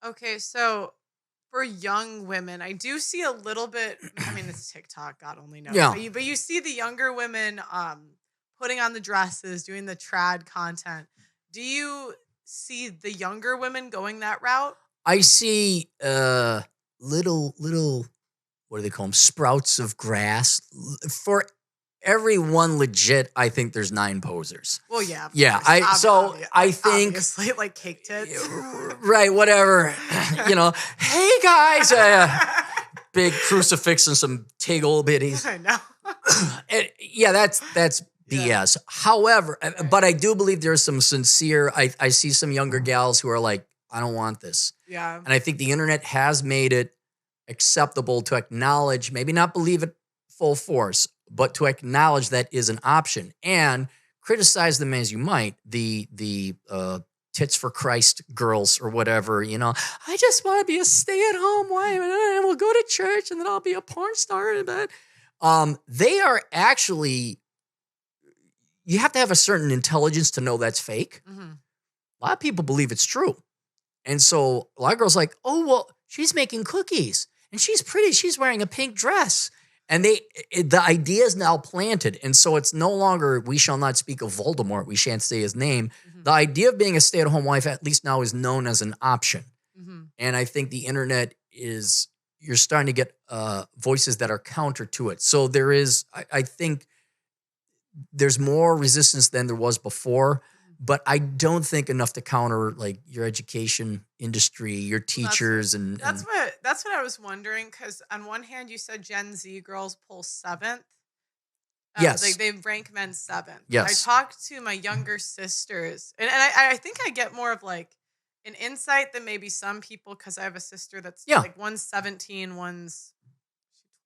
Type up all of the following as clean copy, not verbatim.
Okay, so for young women, I do see a little bit. I mean, it's TikTok, God only knows. Yeah. But you see the younger women putting on the dresses, doing the trad content. Do you see the younger women going that route? I see little what do they call them? Sprouts of grass. For every one legit, I think there's 9 posers. Well, yeah. Yeah, I think obviously like cake tits. right, whatever. Hey guys, big crucifix and some tiggle bitties. I know. Yeah, that's BS. However, but I do believe there's some sincere. I see some younger gals who are like, I don't want this. Yeah. And I think the internet has made it acceptable to acknowledge, maybe not believe it full force, but to acknowledge that is an option and criticize them as you might. The tits for Christ girls or whatever, I just want to be a stay-at-home wife and we'll go to church and then I'll be a porn star in bed. They are actually, you have to have a certain intelligence to know that's fake. Mm-hmm. A lot of people believe it's true. And so a lot of girls are like, oh, well, she's making cookies and she's pretty. She's wearing a pink dress. And the idea is now planted. And so it's no longer, we shall not speak of Voldemort. We shan't say his name. Mm-hmm. The idea of being a stay-at-home wife, at least now, is known as an option. Mm-hmm. And I think the internet is, you're starting to get voices that are counter to it. So there is, I think there's more resistance than there was before. But I don't think enough to counter like your education industry, your teachers, that's what I was wondering. Because on one hand, you said Gen Z girls pull 7th. Yes, like they rank men 7th. Yes, I talked to my younger sisters, and I think I get more of like an insight than maybe some people because I have a sister that's like one's 17, one's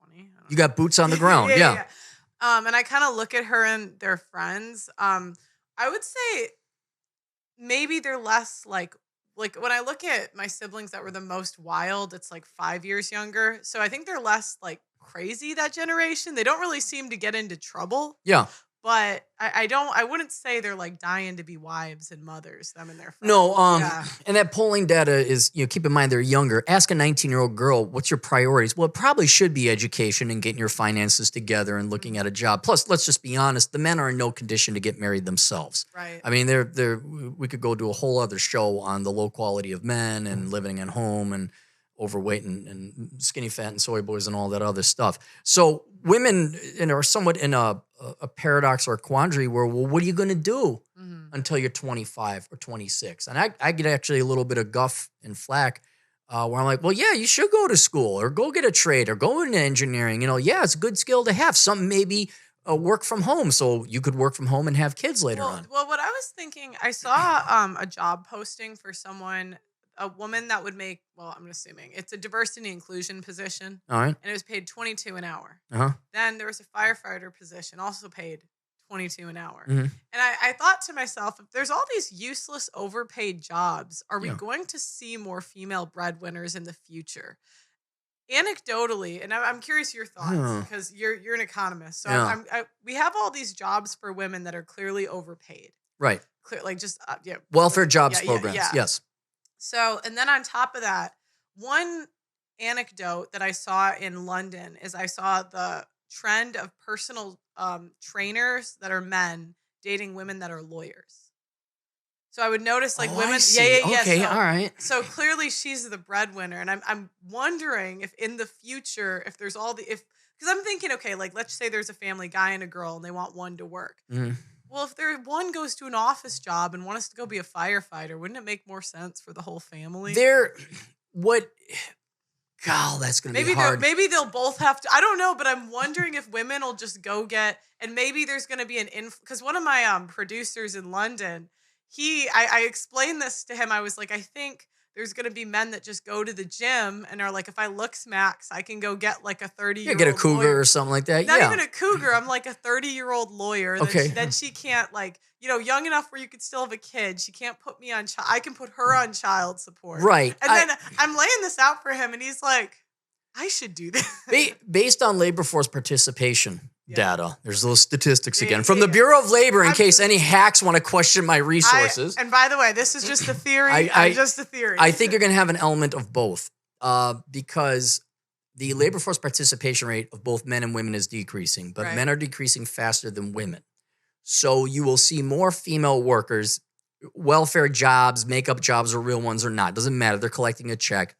20. You got boots on the ground, yeah. And I kind of look at her and their friends. I would say maybe they're less like when I look at my siblings that were the most wild, it's like 5 years younger. So I think they're less like crazy, that generation. They don't really seem to get into trouble. Yeah. But I wouldn't say they're like dying to be wives and mothers, them and their friends. No, and that polling data is, keep in mind they're younger. Ask a 19-year-old girl, what's your priorities? Well, it probably should be education and getting your finances together and looking at a job. Plus, let's just be honest, the men are in no condition to get married themselves. Right. I mean, we could go do a whole other show on the low quality of men and living at home and overweight and skinny fat and soy boys and all that other stuff. So women are somewhat in a paradox or a quandary where, well, what are you going to do until you're 25 or 26? And I get actually a little bit of guff and flack where I'm like, well, yeah, you should go to school or go get a trade or go into engineering. Yeah, it's a good skill to have. Some maybe work from home, so you could work from home and have kids later on. Well, what I was thinking, I saw a job posting for a woman that would make, well, I'm assuming it's a diversity inclusion position. All right. And it was paid $22 an hour. Uh-huh. Then there was a firefighter position, also paid $22 an hour. Mm-hmm. And I thought to myself, if there's all these useless, overpaid jobs, are we going to see more female breadwinners in the future? Anecdotally, and I'm curious your thoughts because you're an economist. So we have all these jobs for women that are clearly overpaid. Right. Like just welfare jobs programs. Yes. So, and then on top of that, one anecdote that I saw in London is I saw the trend of personal trainers that are men dating women that are lawyers. So I would notice like women. Okay, all right. So clearly she's the breadwinner. And I'm wondering if in the future, if there's because I'm thinking, okay, like let's say there's a family, guy and a girl, and they want one to work. Mm-hmm. Well, if one goes to an office job and wants to go be a firefighter, wouldn't it make more sense for the whole family? God, that's going to be hard. Maybe they'll both have to. I don't know, but I'm wondering if women will just go get, and maybe there's going to be because one of my producers in London, I explained this to him. I was like, I think there's going to be men that just go to the gym and are like, if I look smacks, I can go get like a 30-year-old get a cougar lawyer. or something like that. Not even a cougar. I'm like a 30-year-old lawyer. Okay. Then she can't young enough where you could still have a kid. She can't put me on I can put her on child support. Right. And then I'm laying this out for him and he's like, I should do this. Based on labor force participation, data. There's those statistics again Yeah, from the yeah. Bureau of Labor in I'm case just- any hacks want to question my resources. And by the way, this is just a theory. Just a theory. I think you're going to have an element of both because the labor force participation rate of both men and women is decreasing, but men are decreasing faster than women. So you will see more female workers, welfare jobs, makeup jobs or real ones or not. Doesn't matter. They're collecting a check.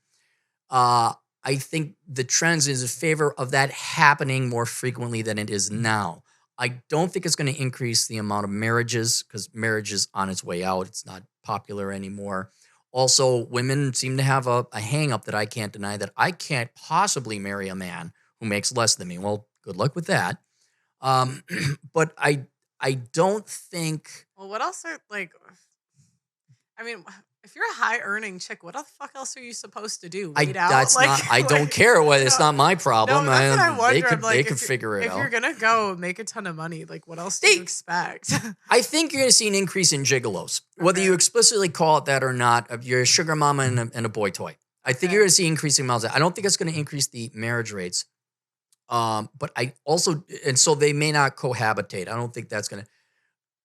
I think the trends is in favor of that happening more frequently than it is now. I don't think it's going to increase the amount of marriages because marriage is on its way out. It's not popular anymore. Also, women seem to have a hang up that I can't deny, that I can't possibly marry a man who makes less than me. Well, good luck with that. But I don't think. Well, what else are if you're a high earning chick, what the fuck else are you supposed to do? Wait out? I don't care. It's not my problem. No, that's what I wonder. They could figure it out. If you're gonna go make a ton of money, what else do you expect? I think you're gonna see an increase in gigolos, whether you explicitly call it that or not. You're a sugar mama and a boy toy. I think you're gonna see increasing amounts. I don't think it's gonna increase the marriage rates. But I also, and so they may not cohabitate. I don't think that's gonna.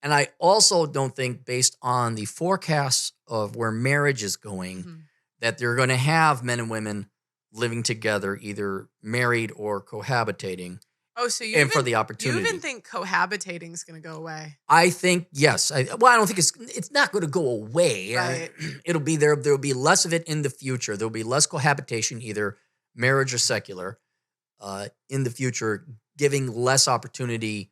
And I also don't think, based on the forecasts of where marriage is going, that they're going to have men and women living together, either married or cohabitating. Oh, so you for the opportunity. You even think cohabitating is going to go away? I think yes. I don't think it's not going to go away. Right. It'll be there. There'll be less of it in the future. There'll be less cohabitation, either marriage or secular, in the future, giving less opportunity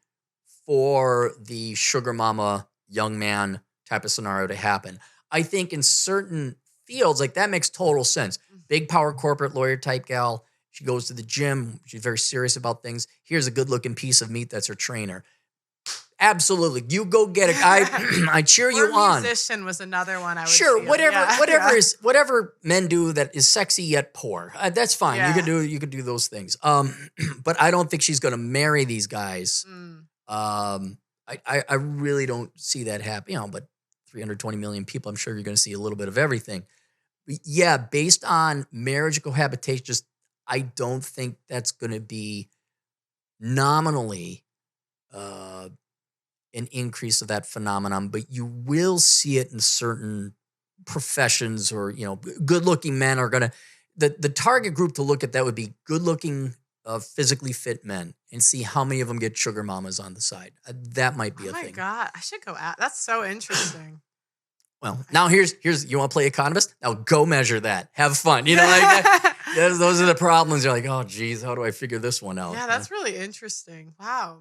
for the sugar mama, young man type of scenario to happen. I think in certain fields, that makes total sense. Big power corporate lawyer type gal. She goes to the gym. She's very serious about things. Here's a good looking piece of meat that's her trainer. Absolutely. You go get it. I cheer you on. Musician was another one I would Sure, feel. whatever men do that is sexy yet poor. That's fine. Yeah. You could do those things. But I don't think she's going to marry these guys. I really don't see that happen. But 320 million people, I'm sure you're going to see a little bit of everything. But yeah, based on marriage and cohabitation, I don't think that's going to be nominally an increase of that phenomenon, but you will see it in certain professions or, good-looking men are going to, the target group to look at that would be good-looking, physically fit men and see how many of them get sugar mamas on the side. That might be a thing. Oh my God, I should go out. That's so interesting. Well, now here's you want to play economist? Now go measure that. Have fun. Those are the problems. You're like, oh, geez, how do I figure this one out? Yeah, that's really interesting. Wow.